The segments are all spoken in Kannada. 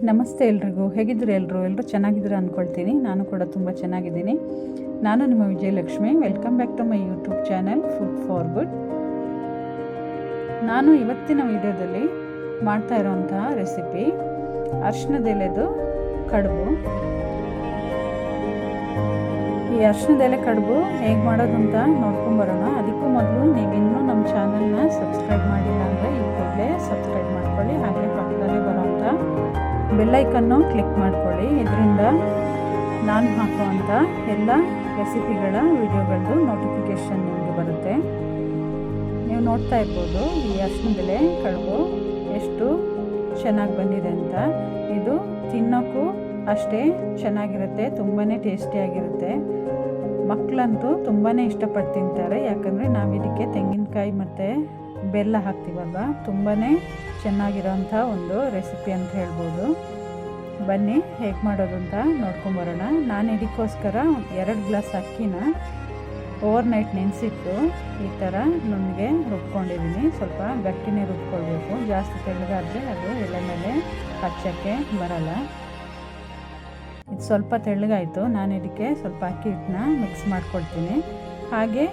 ನಮಸ್ತೆ ಎಲ್ರಿಗೂ. ಹೇಗಿದ್ದೀರಿ ಎಲ್ಲರೂ ಚೆನ್ನಾಗಿದ್ದೀರಾ ಅಂದ್ಕೊಳ್ತೀನಿ. ನಾನು ಕೂಡ ತುಂಬ ಚೆನ್ನಾಗಿದ್ದೀನಿ. ನಾನು ನಿಮ್ಮ Vijayalakshmi. Welcome back to my YouTube channel food for good. ನಾನು ಇವತ್ತಿನ ವಿಡಿಯೋದಲ್ಲಿ ಮಾಡ್ತಾ ಇರೋಂತಹ ರೆಸಿಪಿ ಅರಿಶಿಣದ ಎಲೆದು ಕಡುಬು. ಈ ಅರಿಶಿಣದ ಎಲೆ ಕಡುಬು ಹೇಗೆ ಮಾಡೋದು ಅಂತ ನೋಡ್ಕೊಂಬರೋಣ. ಅದಕ್ಕೂ ಮೊದಲು ನೀವಿನ್ನೂ ನಮ್ಮ ಚಾನಲ್ನ ಸಬ್ಸ್ಕ್ರೈಬ್ ಮಾಡಿಲ್ಲ ಅಂದರೆ ಈ ಕೂಡಲೇ ಸಬ್ಸ್ಕ್ರೈಬ್ ಮಾಡ್ಕೊಳ್ಳಿ. ಹಾಗೆ ಪಕ್ಕದಲ್ಲೇ ಬರೋಂಥ ಬೆಲ್ಲೈಕನ್ನು ಕ್ಲಿಕ್ ಮಾಡ್ಕೊಳ್ಳಿ. ಇದರಿಂದ ನಾನು ಹಾಕುವಂಥ ಎಲ್ಲ ರೆಸಿಪಿಗಳ ವಿಡಿಯೋಗಳದ್ದು ನೋಟಿಫಿಕೇಷನ್ ನಿಮಗೆ ಬರುತ್ತೆ. ನೀವು ನೋಡ್ತಾ ಇರ್ಬೋದು ಈ ಅರಿಶಿಣದೆಲೆ ಕಡುಬು ಎಷ್ಟು ಚೆನ್ನಾಗಿ ಬಂದಿದೆ ಅಂತ. ಇದು ತಿನ್ನೋಕ್ಕೂ ಅಷ್ಟೇ ಚೆನ್ನಾಗಿರುತ್ತೆ, ತುಂಬಾ ಟೇಸ್ಟಿಯಾಗಿರುತ್ತೆ. ಮಕ್ಕಳಂತೂ ತುಂಬಾ ಇಷ್ಟಪಟ್ಟು ತಿಂತಾರೆ. ಯಾಕಂದರೆ ನಾವು ಇದಕ್ಕೆ ತೆಂಗಿನಕಾಯಿ ಮತ್ತು ಬೆಲ್ಲ ಹಾಕ್ತೀವಲ್ವ, ತುಂಬಾ ಚೆನ್ನಾಗಿರೋಂಥ ಒಂದು ರೆಸಿಪಿ ಅಂತ ಹೇಳ್ಬೋದು. ಬನ್ನಿ ಹೇಗೆ ಮಾಡೋದು ಅಂತ ನೋಡ್ಕೊಂಬರೋಣ. ನಾನು ಇದಕ್ಕೋಸ್ಕರ 2 ಗ್ಲಾಸ್ ಅಕ್ಕಿನ ಓವರ್ನೈಟ್ ನೆನೆಸಿಟ್ಟು ಈ ಥರ ನುಣ್ಣಗೆ ರುಬ್ಕೊಂಡಿದ್ದೀನಿ. ಸ್ವಲ್ಪ ಗಟ್ಟಿನೇ ರುಬ್ಕೊಳ್ಬೇಕು, ಜಾಸ್ತಿ ತೆಳ್ಳಗಾದರೆ ಅದು ಎಲೆ ಮೇಲೆ ಹಚ್ಚೋಕ್ಕೆ ಬರಲ್ಲ. ಇದು ಸ್ವಲ್ಪ ತೆಳ್ಳಗಾಯಿತು. ನಾನು ಇದಕ್ಕೆ ಸ್ವಲ್ಪ ಅಕ್ಕಿ ಹಿಟ್ಟನ್ನ ಮಿಕ್ಸ್ ಮಾಡ್ಕೊಳ್ತೀನಿ. ಹಾಗೆ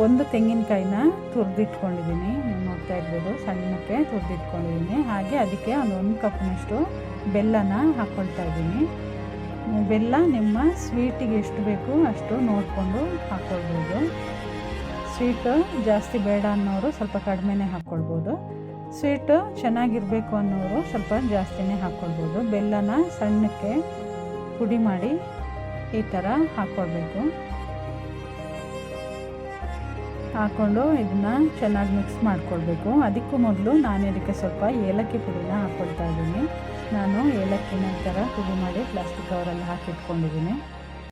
1 ತೆಂಗಿನಕಾಯಿನ ತುರಿದಿಟ್ಕೊಂಡಿದ್ದೀನಿ. ನೀವು ನೋಡ್ತಾ ಇರ್ಬೋದು, ಸಣ್ಣಕ್ಕೆ ತುರಿದಿಟ್ಕೊಂಡಿದ್ದೀನಿ. ಹಾಗೆ ಅದಕ್ಕೆ 1 ಕಪ್ನಷ್ಟು ಬೆಲ್ಲನ ಹಾಕ್ಕೊಳ್ತಾ ಇದ್ದೀನಿ. ಬೆಲ್ಲ ನಿಮ್ಮ ಸ್ವೀಟಿಗೆ ಎಷ್ಟು ಬೇಕು ಅಷ್ಟು ನೋಡಿಕೊಂಡು ಹಾಕ್ಕೊಳ್ಬೋದು. ಸ್ವೀಟು ಜಾಸ್ತಿ ಬೇಡ ಅನ್ನೋರು ಸ್ವಲ್ಪ ಕಡಿಮೆನೇ ಹಾಕ್ಕೊಳ್ಬೋದು. ಸ್ವೀಟು ಚೆನ್ನಾಗಿರಬೇಕು ಅನ್ನೋರು ಸ್ವಲ್ಪ ಜಾಸ್ತಿನೇ ಹಾಕ್ಕೊಳ್ಬೋದು. ಬೆಲ್ಲನ ಸಣ್ಣಕ್ಕೆ ಪುಡಿ ಮಾಡಿ ಈ ಥರ ಹಾಕ್ಕೊಳ್ಬೇಕು. ಹಾಕ್ಕೊಂಡು ಇದನ್ನು ಚೆನ್ನಾಗಿ ಮಿಕ್ಸ್ ಮಾಡ್ಕೊಳ್ಬೇಕು. ಅದಕ್ಕೂ ಮೊದಲು ನಾನು ಇದಕ್ಕೆ ಸ್ವಲ್ಪ ಏಲಕ್ಕಿ ಪುಡಿನ ಹಾಕ್ಕೊಳ್ತಾ ಇದ್ದೀನಿ. ನಾನು ಏಲಕ್ಕಿನ ಈ ಥರ ಪುಡಿ ಮಾಡಿ ಪ್ಲಾಸ್ಟಿಕ್ ಕವರಲ್ಲಿ ಹಾಕಿಟ್ಕೊಂಡಿದ್ದೀನಿ.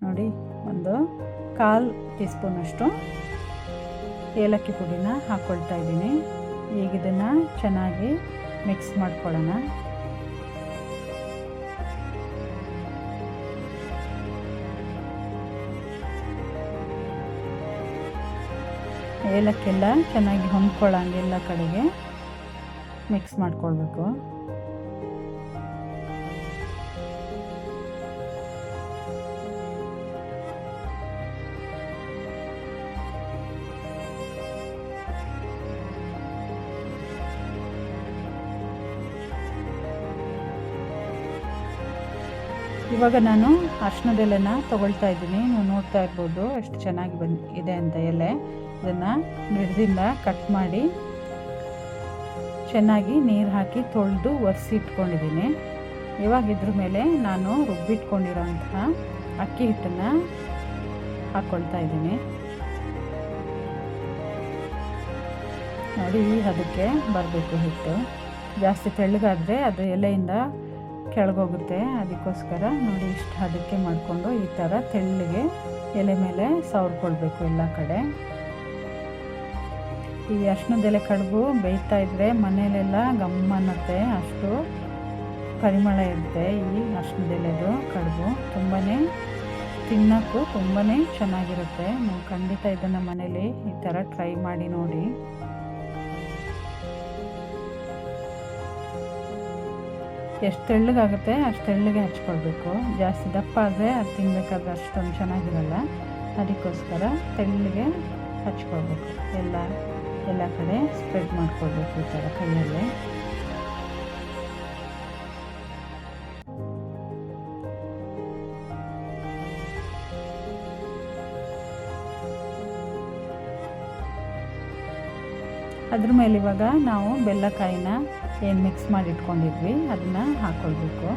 ನೋಡಿ, 1/4 ಟೀ ಸ್ಪೂನಷ್ಟು ಏಲಕ್ಕಿ ಪುಡಿನ ಹಾಕ್ಕೊಳ್ತಾ ಇದ್ದೀನಿ. ಈಗ ಇದನ್ನು ಚೆನ್ನಾಗಿ ಮಿಕ್ಸ್ ಮಾಡ್ಕೊಳ್ಳೋಣ. ಏಲಕ್ಕೆಲ್ಲ ಚೆನ್ನಾಗಿ ಹೊಂದ್ಕೊಳ್ಳೋಂಗೆ ಎಲ್ಲ ಕಡೆಗೆ ಮಿಕ್ಸ್ ಮಾಡ್ಕೊಳ್ಬೇಕು. ಇವಾಗ ನಾನು ಅರಿಶಿಣದ ಎಲೆನ ತೊಗೊಳ್ತಾ ಇದ್ದೀನಿ. ನೀವು ನೋಡ್ತಾ ಇರ್ಬೋದು ಎಷ್ಟು ಚೆನ್ನಾಗಿ ಇದೆ ಅಂತ ಎಲೆ. ಇದನ್ನು ಗಿಡದಿಂದ ಕಟ್ ಮಾಡಿ ಚೆನ್ನಾಗಿ ನೀರು ಹಾಕಿ ತೊಳೆದು ಒರೆಸಿ ಇಟ್ಕೊಂಡಿದ್ದೀನಿ. ಇವಾಗ ಇದ್ರ ಮೇಲೆ ನಾನು ರುಬ್ಬಿಟ್ಕೊಂಡಿರೋಂತಹ ಅಕ್ಕಿ ಹಿಟ್ಟನ್ನು ಹಾಕ್ಕೊಳ್ತಾ ಇದ್ದೀನಿ. ನೋಡಿ, ಅದಕ್ಕೆ ಬರಬೇಕು ಹಿಟ್ಟು. ಜಾಸ್ತಿ ತೆಳ್ಳಗಾದರೆ ಅದು ಎಲೆಯಿಂದ ಕೆಳಗೋಗುತ್ತೆ. ಅದಕ್ಕೋಸ್ಕರ ನೋಡಿ ಇಷ್ಟು ಅದಕ್ಕೆ ಮಾಡಿಕೊಂಡು ಈ ಥರ ತೆಳ್ಳಗೆ ಎಲೆ ಮೇಲೆ ಸವರ್ಕೊಳ್ಬೇಕು ಎಲ್ಲ ಕಡೆ. ಈ ಅರಿಶಿಣದೆಲೆ ಕಡುಬು ಬೇಯ್ತಾ ಇದ್ದರೆ ಮನೆಯಲ್ಲೆಲ್ಲ ಗಮ್ಮನ್ನತ್ತೆ, ಅಷ್ಟು ಪರಿಮಳ ಇರುತ್ತೆ. ಈ ಅರಿಶಿಣದೆಲೆದು ಕಡುಬು ತುಂಬಾ ತಿನ್ನೋಕ್ಕೂ ತುಂಬಾ ಚೆನ್ನಾಗಿರುತ್ತೆ. ನೀವು ಖಂಡಿತ ಇದನ್ನು ಮನೇಲಿ ಈ ಥರ ಟ್ರೈ ಮಾಡಿ ನೋಡಿ. ಎಷ್ಟು ತೆಳ್ಳಗಾಗುತ್ತೆ ಅಷ್ಟು ತೆಳ್ಳಗೆ ಹಚ್ಕೊಳ್ಬೇಕು. ಜಾಸ್ತಿ ದಪ್ಪ ಆದರೆ ಅದು ತಿನ್ನಬೇಕಾದ್ರೆ ಅಷ್ಟೊಂದು ಚೆನ್ನಾಗಿರಲ್ಲ. ಅದಕ್ಕೋಸ್ಕರ ತೆಳ್ಳಗೆ ಹಚ್ಕೊಳ್ಬೇಕು. ಎಲ್ಲ ಕಡೆ ಸ್ಪ್ರೆಡ್ ಮಾಡ್ಕೊಳ್ಬೇಕು ಈ ಥರ ಕೈಯಲ್ಲೇ. ಅದ್ರ ಮೇಲೆ ಇವಾಗ ನಾವು ಬೆಲ್ಲಕಾಯಿನ ಏನು ಮಿಕ್ಸ್ ಮಾಡಿ ಇಟ್ಕೊಂಡಿದ್ವಿ ಅದನ್ನು ಹಾಕ್ಕೊಳ್ಬೇಕು.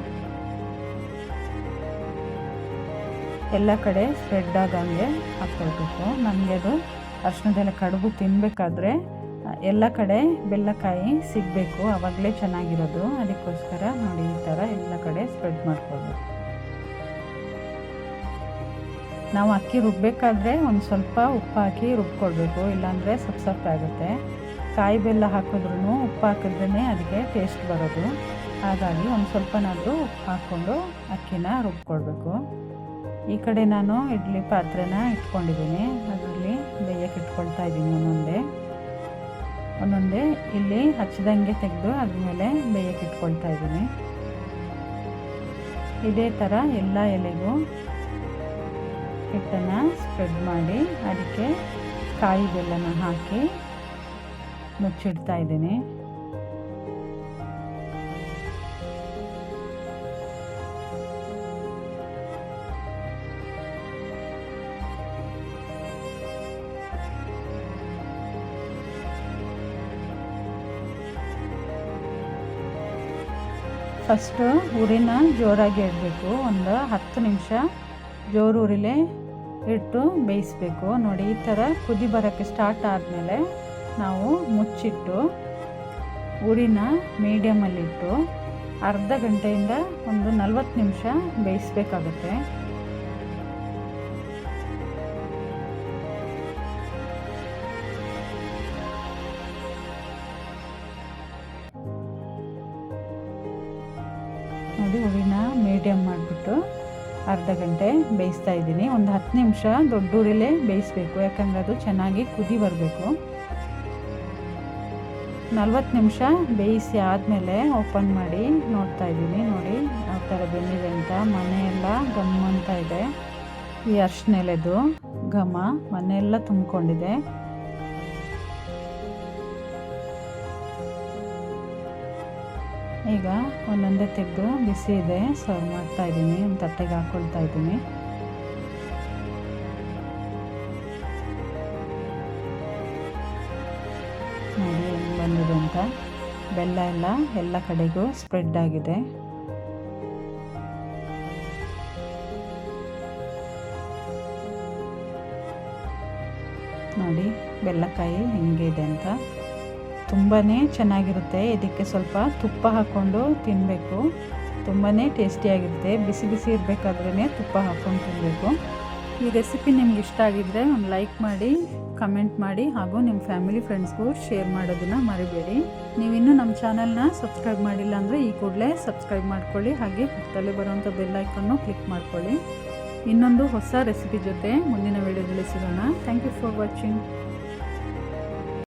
ಎಲ್ಲ ಕಡೆ ಸ್ಪ್ರೆಡ್ ಆಗಂಗೆ ಹಾಕ್ಕೊಳ್ಬೇಕು. ನನಗೆ ಅದು ಅರಿಶಿಣದೆಲೆ ಕಡುಬು ತಿನ್ನಬೇಕಾದ್ರೆ ಎಲ್ಲ ಕಡೆ ಬೆಲ್ಲಕಾಯಿ ಸಿಗಬೇಕು, ಆವಾಗಲೇ ಚೆನ್ನಾಗಿರೋದು. ಅದಕ್ಕೋಸ್ಕರ ನೋಡಿ ಈ ಥರ ಎಲ್ಲ ಕಡೆ ಸ್ಪ್ರೆಡ್ ಮಾಡ್ಕೊಳ್ಬೇಕು. ನಾವು ಅಕ್ಕಿ ರುಬ್ಬಬೇಕಾದ್ರೆ ಒಂದು ಸ್ವಲ್ಪ ಉಪ್ಪು ಹಾಕಿ ರುಬ್ಕೊಳ್ಬೇಕು, ಇಲ್ಲಾಂದರೆ ಸಪ್ಪೆ ಕಾಯಿ ಬೆಲ್ಲ ಹಾಕಿದ್ರೂ ಉಪ್ಪು ಹಾಕಿದ್ರೇ ಅದಕ್ಕೆ ಟೇಸ್ಟ್ ಬರೋದು. ಹಾಗಾಗಿ ಒಂದು ಸ್ವಲ್ಪನಾದರೂ ಉಪ್ಪು ಹಾಕ್ಕೊಂಡು ಅಕ್ಕಿನ ರುಬ್ಕೊಳ್ಬೇಕು. ಈ ಕಡೆ ನಾನು ಇಡ್ಲಿ ಪಾತ್ರೆನ ಇಟ್ಕೊಂಡಿದ್ದೀನಿ. ಅದರಲ್ಲಿ ಬೇಯಕ್ಕೆ ಇಟ್ಕೊಳ್ತಾ ಇದ್ದೀನಿ. ಒಂದೊಂದೇ ಇಲ್ಲಿ ಹಚ್ಚಿದಂಗೆ ತೆಗೆದು ಅದ್ರ ಮೇಲೆ ಬೇಯಕ್ಕೆ ಇಟ್ಕೊಳ್ತಾ ಇದ್ದೀನಿ. ಇದೇ ಥರ ಎಲ್ಲ ಎಲೆಗೂ ಹಿಟ್ಟನ್ನು ಸ್ಪ್ರೆಡ್ ಮಾಡಿ ಅದಕ್ಕೆ ಕಾಯಿ ಬೆಲ್ಲನ ಹಾಕಿ ಮುಚ್ಚಿಡ್ತಾ ಇದ್ದೀನಿ. ಫಸ್ಟು ಉರಿನ ಜೋರಾಗಿ ಇಡಬೇಕು. ಒಂದು 10 ನಿಮಿಷ ಜೋರು ಉರಿಲೇ ಇಟ್ಟು ಬೇಯಿಸಬೇಕು. ನೋಡಿ, ಈ ಥರ ಕುದಿ ಬರೋಕ್ಕೆ ಸ್ಟಾರ್ಟ್ ಆದಮೇಲೆ ನಾವು ಮುಚ್ಚಿಟ್ಟು ಉರಿನ ಮೀಡಿಯಮಲ್ಲಿಟ್ಟು ಅರ್ಧ ಗಂಟೆಯಿಂದ ಒಂದು 40 ನಿಮಿಷ ಬೇಯಿಸಬೇಕಾಗುತ್ತೆ. ನೋಡಿ, ಉರಿನ ಮೀಡಿಯಮ್ ಮಾಡಿಬಿಟ್ಟು ಅರ್ಧ ಗಂಟೆ ಬೇಯಿಸ್ತಾ ಇದ್ದೀನಿ. ಒಂದು 10 ನಿಮಿಷ ದೊಡ್ಡ ಉರಿಲೇ ಬೇಯಿಸಬೇಕು, ಯಾಕಂದರೆ ಅದು ಚೆನ್ನಾಗಿ ಕುದಿ ಬರಬೇಕು. 40 ನಿಮಿಷ ಬೇಯಿಸಿ ಆದಮೇಲೆ ಓಪನ್ ಮಾಡಿ ನೋಡ್ತಾ ಇದ್ದೀನಿ. ನೋಡಿ ಯಾವ ಥರ ಬೆಂದಿದೆ ಅಂತ. ಮನೆಯೆಲ್ಲ ಘಮ ಅಂತ ಇದೆ. ಈ ಅರ್ಶಿನ ಎಲೆದು ಘಮ ಮನೆಯೆಲ್ಲ ತುಂಬಿಕೊಂಡಿದೆ. ಈಗ ಒಂದೊಂದೇ ತೆಗೆದು ಬಿಸಿ ಇದೆ, ಸರ್ವ್ ಮಾಡ್ತಾ ಇದ್ದೀನಿ. ಒಂದು ತಟ್ಟೆಗೆ ಹಾಕ್ಕೊಳ್ತಾ ಇದ್ದೀನಿ. ನೋಡಿ ಹೆಂಗೆ ಬಂದಿದೆ ಅಂತ. ಬೆಲ್ಲ ಎಲ್ಲ ಕಡೆಗೂ ಸ್ಪ್ರೆಡ್ ಆಗಿದೆ. ನೋಡಿ ಬೆಲ್ಲಕಾಯಿ ಹೆಂಗೆ ಇದೆ ಅಂತ. ತುಂಬಾ ಚೆನ್ನಾಗಿರುತ್ತೆ. ಇದಕ್ಕೆ ಸ್ವಲ್ಪ ತುಪ್ಪ ಹಾಕ್ಕೊಂಡು ತಿನ್ನಬೇಕು. ತುಂಬಾ ಟೇಸ್ಟಿಯಾಗಿರುತ್ತೆ. ಬಿಸಿ ಬಿಸಿ ಇರಬೇಕಾದ್ರೇ ತುಪ್ಪ ಹಾಕ್ಕೊಂಡು ತಿನ್ನಬೇಕು. ಈ ರೆಸಿಪಿ ನಿಮ್ಗೆ ಇಷ್ಟ ಆಗಿದ್ದರೆ ಒಂದು ಲೈಕ್ ಮಾಡಿ, ಕಮೆಂಟ್ ಮಾಡಿ, ಹಾಗೂ ನಿಮ್ಮ ಫ್ಯಾಮಿಲಿ ಫ್ರೆಂಡ್ಸ್ಗೂ ಶೇರ್ ಮಾಡೋದನ್ನು ಮರಿಬೇಡಿ. ನೀವಿನ್ನೂ ನಮ್ಮ ಚಾನಲ್ನ ಸಬ್ಸ್ಕ್ರೈಬ್ ಮಾಡಿಲ್ಲ ಅಂದರೆ ಈ ಕೂಡಲೇ ಸಬ್ಸ್ಕ್ರೈಬ್ ಮಾಡ್ಕೊಳ್ಳಿ. ಹಾಗೆ ಪಕ್ಕದಲ್ಲೇ ಬರುವಂಥ ಬೆಲ್ ಐಕನ್ನು ಕ್ಲಿಕ್ ಮಾಡ್ಕೊಳ್ಳಿ. ಇನ್ನೊಂದು ಹೊಸ ರೆಸಿಪಿ ಜೊತೆ ಮುಂದಿನ ವೀಡಿಯೋದಲ್ಲಿ ಸಿಗೋಣ. Thank you for watching.